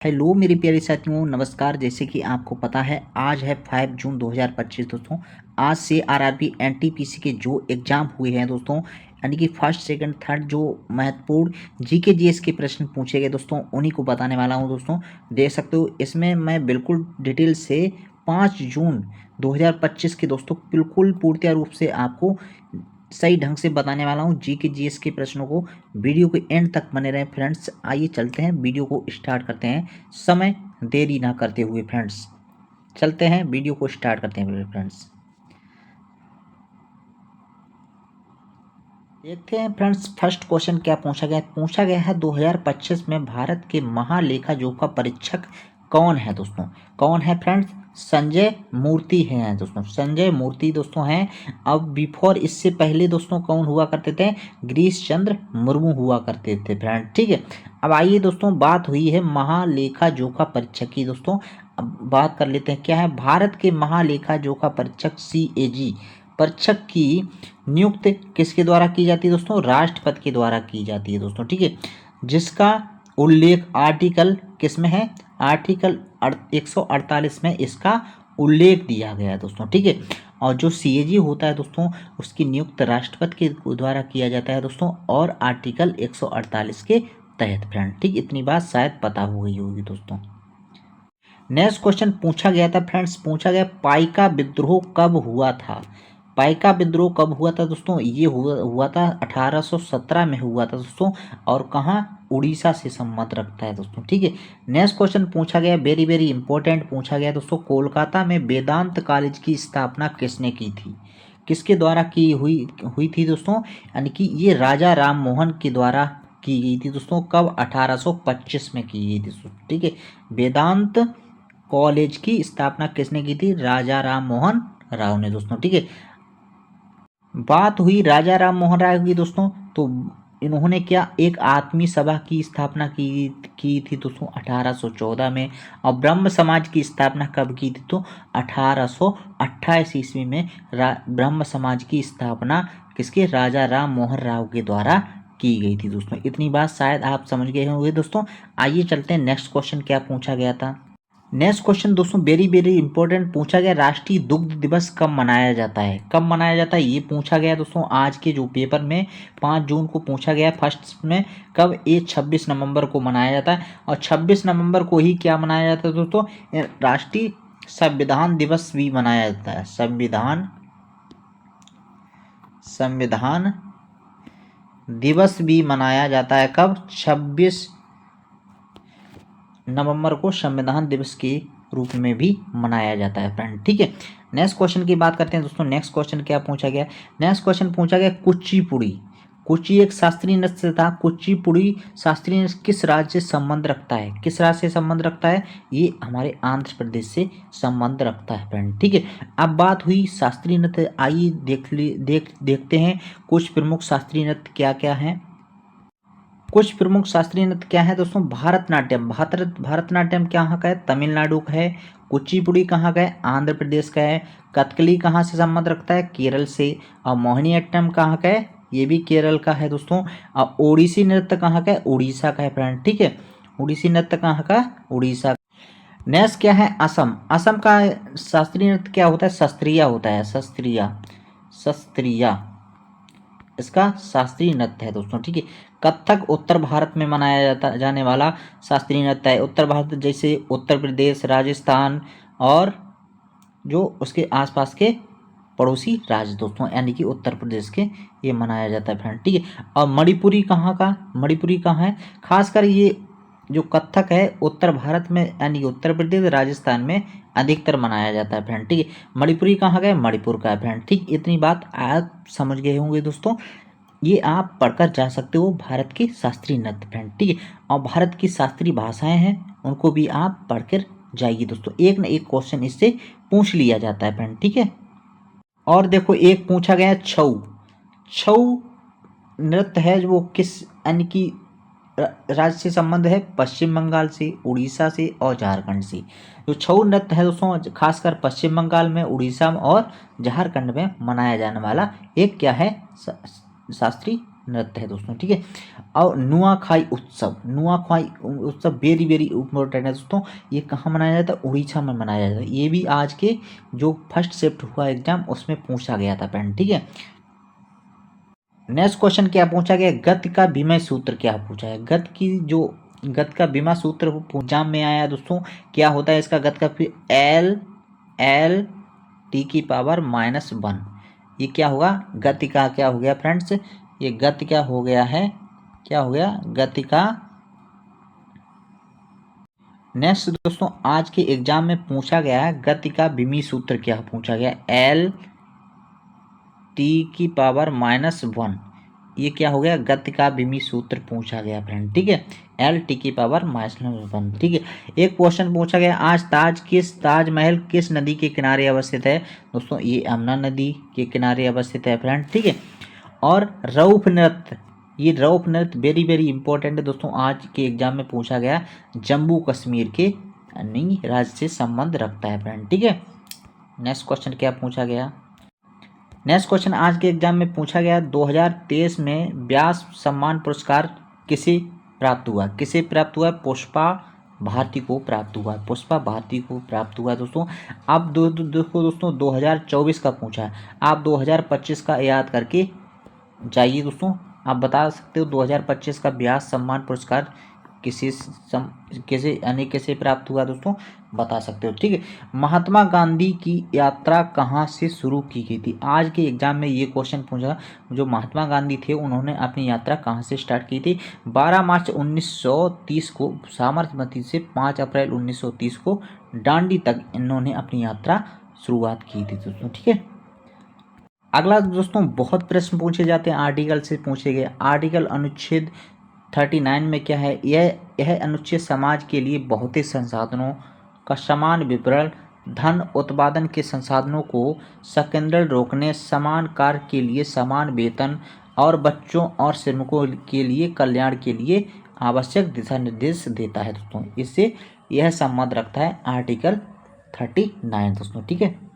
Hello मेरे प्यारे साथियों, नमस्कार। जैसे कि आपको पता है आज है 5 जून 2025 दोस्तों। आज से आरआरबी एनटीपीसी के जो एग्ज़ाम हुए हैं दोस्तों, यानी कि फर्स्ट सेकंड थर्ड जो महत्वपूर्ण जीके जीएस के प्रश्न पूछे गए दोस्तों, उन्हीं को बताने वाला हूं दोस्तों। देख सकते हो इसमें मैं बिल्कुल डिटेल से 5 जून 2025 के दोस्तों बिल्कुल पूर्णतः रूप से आपको सही ढंग से बताने वाला हूँ जीके जीएस के प्रश्नों को। वीडियो के एंड तक बने रहें फ्रेंड्स। आइए चलते हैं, वीडियो को स्टार्ट करते हैं समय देरी ना करते हुए फ्रेंड्स। चलते हैं, वीडियो को स्टार्ट करते हैं फ्रेंड्स। देखते हैं फ्रेंड्स, फर्स्ट क्वेश्चन क्या पूछा गया है 2025 में भारत के महालेखा जोखा परीक्षक कौन है दोस्तों। कौन है फ्रेंड्स? संजय मूर्ति हैं दोस्तों, संजय मूर्ति दोस्तों हैं। अब बिफोर इससे पहले दोस्तों कौन हुआ करते थे? गिरीश चंद्र मुर्मू हुआ करते थे फ्रेंड। ठीक है, अब आइए दोस्तों, बात हुई है महालेखा जोखा परीक्षक की दोस्तों। अब बात कर लेते हैं क्या है भारत के महालेखा जोखा परीक्षक CAG परीक्षक की नियुक्ति किसके द्वारा की जाती है दोस्तों? राष्ट्रपति के द्वारा की जाती है दोस्तों। ठीक है, जिसका उल्लेख आर्टिकल किस में है? आर्टिकल 148 में इसका उल्लेख दिया गया है दोस्तों। ठीक है, और जो CAG होता है दोस्तों उसकी नियुक्त राष्ट्रपति के द्वारा किया जाता है दोस्तों, और आर्टिकल 148 के तहत फ्रेंड। ठीक, इतनी बात शायद पता हो गई होगी दोस्तों। नेक्स्ट क्वेश्चन पूछा गया था फ्रेंड्स, पूछा गया पाइका विद्रोह कब हुआ था? पाइका विद्रोह कब हुआ था दोस्तों? ये हुआ था 1817 में हुआ था दोस्तों, और कहाँ? उड़ीसा से संबंध रखता है दोस्तों। ठीक है, नेक्स्ट क्वेश्चन पूछा गया, वेरी वेरी इंपॉर्टेंट पूछा गया दोस्तों, कोलकाता में वेदांत कॉलेज की स्थापना किसने की थी? किसके द्वारा की हुई हुई थी दोस्तों? यानी कि ये राजा राम मोहन के द्वारा की गई थी दोस्तों। कब? 1825 में की गई थी दोस्तों। ठीक है, वेदांत कॉलेज की स्थापना किसने की थी? राजा राम मोहन राव ने दोस्तों। ठीक है, बात हुई राजा राम मोहन राय की दोस्तों, तो इन्होंने क्या एक आत्मीय सभा की स्थापना की थी दोस्तों 1814 में। और ब्रह्म समाज की स्थापना कब की थी? तो 1828 ईस्वी में ब्रह्म समाज की स्थापना किसके? राजा राम मोहन राव के द्वारा की गई थी दोस्तों। इतनी बात शायद आप समझ गए होंगे दोस्तों। आइए चलते हैं, नेक्स्ट क्वेश्चन क्या पूछा गया था। नेक्स्ट क्वेश्चन दोस्तों वेरी वेरी इंपॉर्टेंट पूछा गया, राष्ट्रीय दुग्ध दिवस कब मनाया जाता है? कब मनाया जाता है ये पूछा गया दोस्तों आज के जो पेपर में 5 जून को पूछा गया फर्स्ट में। कब? ये 26 नवंबर को मनाया जाता है, और 26 नवंबर को ही क्या मनाया जाता है दोस्तों? राष्ट्रीय संविधान दिवस भी मनाया जाता है। संविधान दिवस भी मनाया जाता है। कब? 26 नवंबर को संविधान दिवस के रूप में भी मनाया जाता है फ्रेंड। ठीक है, नेक्स्ट क्वेश्चन की बात करते हैं दोस्तों। नेक्स्ट क्वेश्चन क्या पूछा गया? नेक्स्ट क्वेश्चन पूछा गया कुचिपुड़ी। कुची एक शास्त्रीय नृत्य था। कुचिपुड़ी शास्त्रीय नृत्य किस राज्य से संबंध रखता है? किस राज्य से संबंध रखता है? ये हमारे आंध्र प्रदेश से संबंध रखता है फ्रेंड। ठीक है, अब बात हुई शास्त्रीय नृत्य। आइए देखते हैं कुछ प्रमुख शास्त्रीय नृत्य क्या क्या हैं। कुछ प्रमुख शास्त्रीय नृत्य क्या है दोस्तों? भारतनाट्यम। भारतनाट्यम कहाँ का है? तमिलनाडु का है। कुचिपुड़ी कहाँ का है? आंध्र प्रदेश का है। कथकली कहाँ से संबंध रखता है? केरल से। और मोहिनीअट्टम कहाँ का है? ये भी केरल का है दोस्तों। और ओडिसी नृत्य कहाँ का है? उड़ीसा का है फ्रेंड। ठीक है, ओडिसी नृत्य कहाँ का? उड़ीसा। नेक्स्ट क्या है? असम। असम का शास्त्रीय नृत्य क्या होता है? शास्त्रीय होता है। शास्त्रीय इसका शास्त्रीय नृत्य है दोस्तों। ठीक है, कथक उत्तर भारत में मनाया जाने वाला शास्त्रीय नृत्य है। उत्तर भारत जैसे उत्तर प्रदेश, राजस्थान और जो उसके आसपास के पड़ोसी राज्य दोस्तों, यानी कि उत्तर प्रदेश के ये मनाया जाता है फ्रेंड। ठीक है, और मणिपुरी कहाँ का? मणिपुरी कहाँ है? खासकर ये जो कथक है उत्तर भारत में यानी कि उत्तर प्रदेश राजस्थान में अधिकतर मनाया जाता है फ्रेंड। ठीक है, मणिपुरी कहाँ का है? मणिपुर का है फ्रेंड। ठीक, इतनी बात आप समझ गए होंगे दोस्तों। ये आप पढ़कर जा सकते हो भारत की शास्त्रीय नृत्य फ्रेंड। ठीक है, और भारत की शास्त्रीय भाषाएं हैं उनको भी आप पढ़कर जाइए दोस्तों। एक न एक क्वेश्चन इससे पूछ लिया जाता है फ्रेंड। ठीक है, और देखो एक पूछा गया छऊ। छऊ नृत्य है वो किस यानी कि राज्य से संबंध है? पश्चिम बंगाल से, उड़ीसा से और झारखंड से। जो छऊ नृत्य है दोस्तों खासकर पश्चिम बंगाल में, उड़ीसा में और झारखंड में मनाया जाने वाला एक क्या है? शास्त्रीय नृत्य है दोस्तों, ठीक है। और नुआखाई उत्सव वेरी वेरी इंपॉर्टेंट है दोस्तों। ये कहाँ मनाया जाता है? उड़ीसा में मनाया जाता है। ये भी आज के जो फर्स्ट शिफ्ट हुआ एग्जाम उसमें पूछा गया था फ्रेंड, ठीक है। नेक्स्ट क्वेश्चन क्या पूछा गया? गति का विमेय सूत्र क्या पूछा है? गति का विमेय सूत्र एग्जाम में आया दोस्तों। क्या होता है इसका गति का? एल टी की पावर -1। ये क्या होगा? गति का क्या हो गया फ्रेंड्स? ये गति क्या हो गया है? क्या हो गया? गति का। नेक्स्ट दोस्तों आज के एग्जाम में पूछा गया है गति का विमीय सूत्र क्या पूछा गया? एल टी की पावर -1। ये क्या हो गया? गति का विमीय सूत्र पूछा गया फ्रेंड, ठीक है। एल टी की पावर -1, ठीक है। एक क्वेश्चन पूछा गया आज ताजमहल किस नदी के किनारे अवस्थित है? दोस्तों ये यमुना नदी के किनारे अवस्थित है फ्रेंड, ठीक है। और रऊफ नृत्य वेरी वेरी इंपॉर्टेंट है दोस्तों। आज के एग्जाम में पूछा गया, जम्मू कश्मीर के राज्य से संबंध रखता है फ्रेंड, ठीक है। नेक्स्ट क्वेश्चन क्या पूछा गया? नेक्स्ट क्वेश्चन आज के एग्जाम में पूछा गया 2023 में व्यास सम्मान पुरस्कार किसे प्राप्त हुआ? पुष्पा भारती को प्राप्त हुआ दोस्तों। अब देखो दोस्तों 2024 का पूछा है, आप 2025 का याद करके जाइए दोस्तों। आप बता सकते हो 2025 का व्यास सम्मान पुरस्कार किसे प्राप्त हुआ दोस्तों? बता सकते हो, ठीक है। महात्मा गांधी की यात्रा कहाँ से शुरू की गई थी? आज के एग्जाम में ये क्वेश्चन पूछा। जो महात्मा गांधी थे उन्होंने अपनी यात्रा कहाँ से स्टार्ट की थी? 12 मार्च 1930 को साबरमती से 5 अप्रैल 1930 को दांडी तक इन्होंने अपनी यात्रा शुरुआत की थी दोस्तों, ठीक है। अगला दोस्तों बहुत प्रश्न पूछे जाते हैं आर्टिकल से पूछे गए। आर्टिकल अनुच्छेद 39 में क्या है? यह अनुच्छेद समाज के लिए भौतिक संसाधनों का समान वितरण, धन उत्पादन के संसाधनों को संकेंद्रण रोकने, समान कार्य के लिए समान वेतन और बच्चों और श्रमिकों के लिए कल्याण के लिए आवश्यक दिशा निर्देश देता है दोस्तों। इससे यह संबंध रखता है आर्टिकल 39 दोस्तों, ठीक है।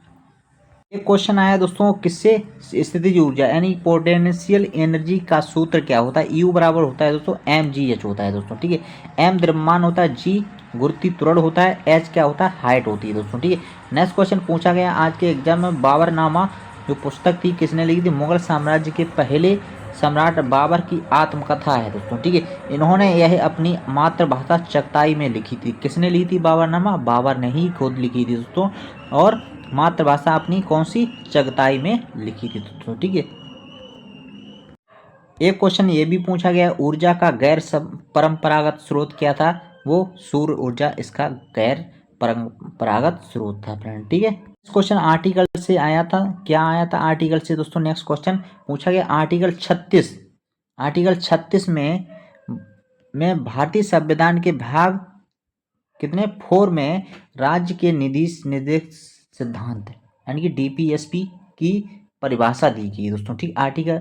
एक क्वेश्चन आया दोस्तों, किससे स्थितिज ऊर्जा यानी पोटेंशियल एनर्जी का सूत्र क्या होता है? यू बराबर होता है दोस्तों mgh होता है दोस्तों, ठीक है। m द्रव्यमान होता है, g गुरुत्वीय त्वरण होता है, h क्या होता है? हाइट होती है दोस्तों, ठीक है। नेक्स्ट क्वेश्चन पूछा गया आज के एग्जाम में, बाबरनामा जो पुस्तक थी किसने लिखी थी? मुगल साम्राज्य के पहले सम्राट बाबर की आत्मकथा है दोस्तों, ठीक है। इन्होंने यह अपनी मातृभाषा चगताई में लिखी थी। किसने लिखी थी बाबरनामा? बाबर ने ही खुद लिखी थी दोस्तों। और मातृभाषा अपनी कौन सी? चगताई में लिखी थी दोस्तों, ठीक है। एक क्वेश्चन ये भी पूछा गया, ऊर्जा का गैर परंपरागत स्रोत क्या था? वो सूर्य ऊर्जा इसका गैर परंपरागत स्रोत था फ्रेंड, ठीक है। इस क्वेश्चन आर्टिकल से आया था। क्या आया था आर्टिकल से दोस्तों? नेक्स्ट क्वेश्चन पूछा गया आर्टिकल 36 में भारतीय संविधान के भाग कितने 4 में राज्य के निर्देश सिद्धांत यानी कि डीपीएसपी की परिभाषा दी गई दोस्तों, ठीक। आर्टिकल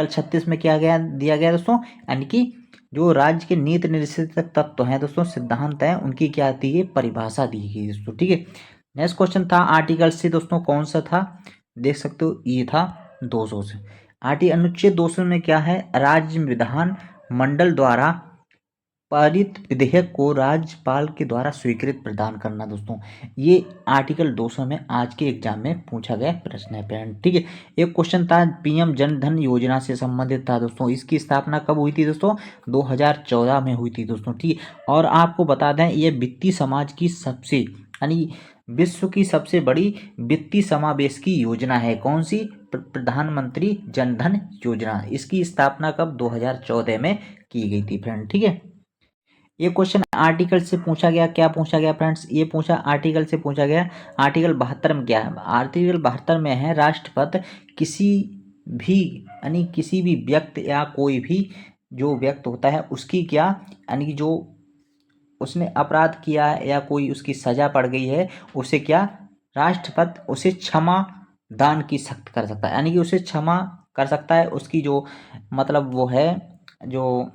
36 में क्या दिया गया दोस्तों? यानी कि जो राज्य के नीति निर्देशक तत्व हैं दोस्तों, सिद्धांत हैं, उनकी क्या दी है? परिभाषा दी गई दोस्तों, ठीक है। नेक्स्ट क्वेश्चन था आर्टिकल से दोस्तों, कौन सा था? देख सकते हो ये था 200 से। अनुच्छेद 200 में क्या है? राज्य विधान मंडल द्वारा पारित विधेयक को राज्यपाल के द्वारा स्वीकृत प्रदान करना दोस्तों। ये आर्टिकल 200 में आज के एग्जाम में पूछा गया प्रश्न है फ्रेंड, ठीक है। एक क्वेश्चन था पीएम जन धन योजना से संबंधित था दोस्तों। इसकी स्थापना कब हुई थी दोस्तों? 2014 में हुई थी दोस्तों, ठीक है। और आपको बता दें ये वित्तीय समाज की सबसे यानी विश्व की सबसे बड़ी वित्तीय समावेश की योजना है। कौन सी? प्रधानमंत्री जन धन योजना। इसकी स्थापना कब? 2014 में की गई थी फ्रेंड, ठीक है। ये क्वेश्चन आर्टिकल से पूछा गया। क्या पूछा गया फ्रेंड्स? ये पूछा आर्टिकल से पूछा गया। आर्टिकल 72 में क्या है? आर्टिकल 72 में है राष्ट्रपति किसी भी व्यक्ति या कोई भी जो व्यक्ति होता है उसकी क्या यानी कि जो उसने अपराध किया है या कोई उसकी सजा पड़ गई है, उसे क्या राष्ट्रपति उसे क्षमा दान की शक्ति कर सकता है, यानी कि उसे क्षमा कर सकता है। उसकी जो मतलब वो है जो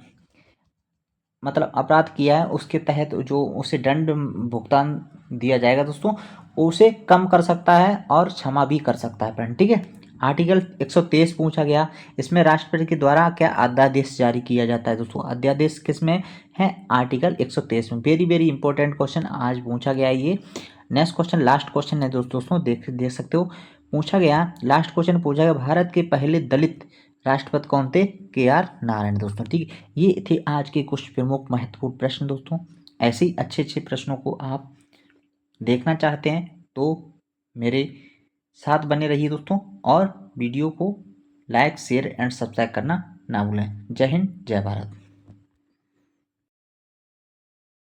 मतलब अपराध किया है उसके तहत जो उसे दंड भुगतान दिया जाएगा दोस्तों, उसे कम कर सकता है और क्षमा भी कर सकता है फ्रेंड, ठीक है। आर्टिकल 123 पूछा गया, इसमें राष्ट्रपति के द्वारा क्या अध्यादेश जारी किया जाता है दोस्तों? अध्यादेश किस में है? आर्टिकल 123 में। वेरी वेरी इंपॉर्टेंट क्वेश्चन आज पूछा गया है ये। नेक्स्ट क्वेश्चन, लास्ट क्वेश्चन है दोस्तों, देख सकते हो। पूछा गया, लास्ट क्वेश्चन पूछा गया, भारत के पहले दलित राष्ट्रपति कौन थे? KR नारायण दोस्तों। ठीक, ये थे आज के कुछ प्रमुख महत्वपूर्ण प्रश्न दोस्तों। ऐसे ही अच्छे अच्छे प्रश्नों को आप देखना चाहते हैं तो मेरे साथ बने रहिए दोस्तों, और वीडियो को लाइक शेयर एंड सब्सक्राइब करना ना भूलें। जय हिंद, जय भारत।